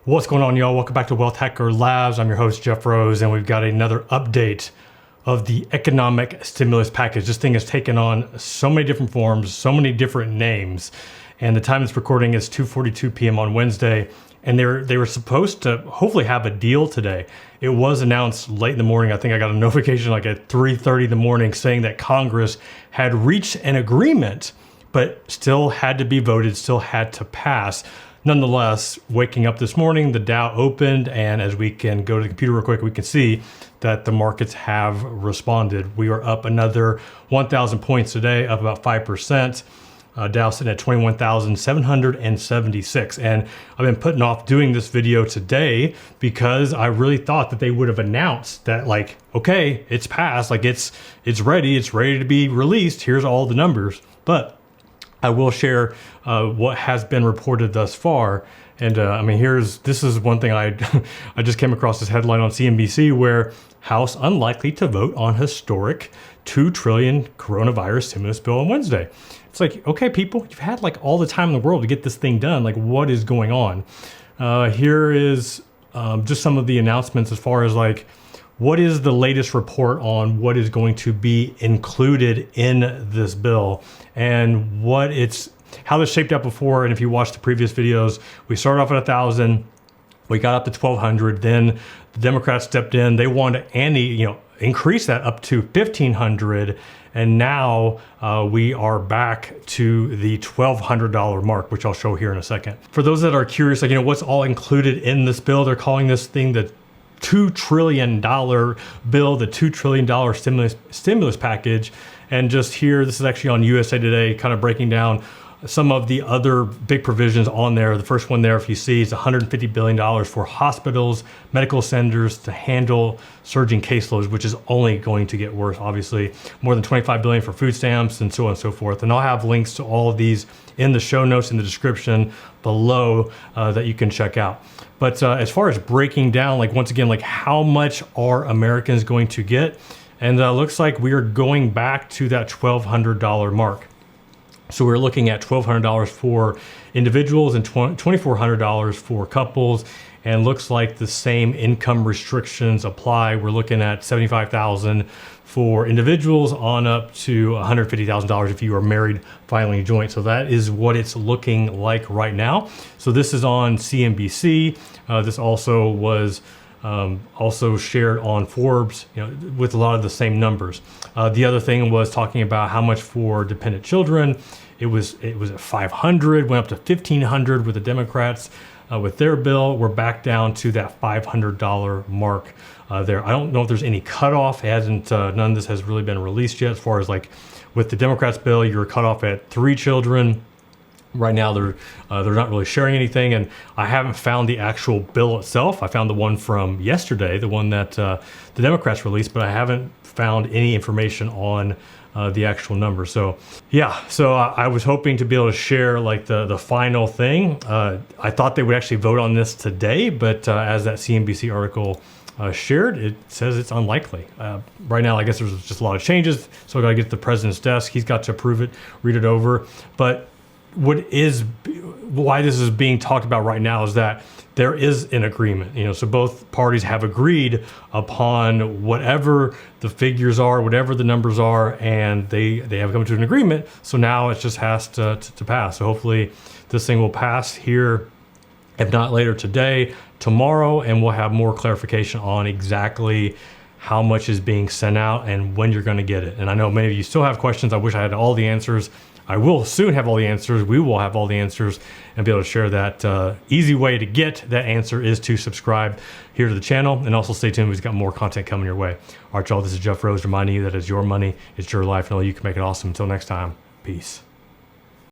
What's going on, y'all? Welcome back to Wealth Hacker Labs. I'm your host, Jeff Rose, and we've got another update of the economic stimulus package. This thing has taken on so many different forms, so many different names, and the time it's recording is 2:42 p.m. on Wednesday, and they were supposed to hopefully have a deal today. It was announced late in the morning. I think I got a notification like at 3:30 in the morning saying that Congress had reached an agreement, but still had to be voted, still had to pass. Nonetheless, waking up this morning, the Dow opened, and as we can go to the computer real quick, we can see that the markets have responded. We are up another 1,000 points today, up about 5%. Dow sitting at 21,776. And I've been putting off doing this video today because I really thought that they would have announced that, like, okay, it's passed, like it's ready to be released. Here's all the numbers. But I will share what has been reported thus far. And I mean, this is one thing I just came across this headline on CNBC where House unlikely to vote on historic $2 trillion coronavirus stimulus bill on Wednesday. It's like, okay, people, you've had like all the time in the world to get this thing done. Like, what is going on? Here is just some of the announcements as far as like, what is the latest report on what is going to be included in this bill and how this shaped out before. And if you watch the previous videos, we started off at 1,000, we got up to 1,200. Then the Democrats stepped in. They wanted to increase that up to 1,500. And now we are back to the $1,200 mark, which I'll show here in a second. For those that are curious, like, what's all included in this bill, they're calling this thing the $2 trillion bill, the $2 trillion stimulus package. And just here, this is actually on USA Today, kind of breaking down some of the other big provisions on there. The first one there, if you see, is $150 billion for hospitals, medical centers to handle surging caseloads, which is only going to get worse, obviously. More than $25 billion for food stamps and so on and so forth. And I'll have links to all of these in the show notes in the description below that you can check out. But as far as breaking down, like, once again, like, how much are Americans going to get? And looks like we are going back to that $1,200 mark. So we're looking at $1,200 for individuals and $2,400 for couples, and looks like the same income restrictions apply. We're looking at $75,000 for individuals on up to $150,000 if you are married filing joint. So that is what it's looking like right now. So this is on CNBC. This also was also shared on Forbes, with a lot of the same numbers. The other thing was talking about how much for dependent children. It was at 500, went up to 1,500 with the Democrats with their bill. We're back down to that $500 mark there. I don't know if there's any cutoff. It hasn't. None of this has really been released yet. As far as like with the Democrats bill, you're cut off at 3 children. Right now, they're not really sharing anything, and I haven't found the actual bill itself. I found the one from yesterday, the one that the Democrats released, but I haven't found any information on the actual number. So yeah, so I was hoping to be able to share like the final thing. I thought they would actually vote on this today, but as that CNBC article shared, it says it's unlikely. Right now, I guess there's just a lot of changes, so I got to get to the president's desk. He's got to approve it, read it over, but why this is being talked about right now is that there is an agreement, so both parties have agreed upon whatever the figures are, whatever the numbers are, and they have come to an agreement. So now it just has to pass. So hopefully this thing will pass here, if not later today, tomorrow, and we'll have more clarification on exactly how much is being sent out and when you're going to get it. And I know many of you still have questions. I wish I had all the answers. I will soon have all the answers. We will have all the answers and be able to share that. Easy way to get that answer is to subscribe here to the channel, and also stay tuned. We've got more content coming your way. All right, y'all, this is Jeff Rose reminding you that it's your money, it's your life, and only you can make it awesome. Until next time, peace.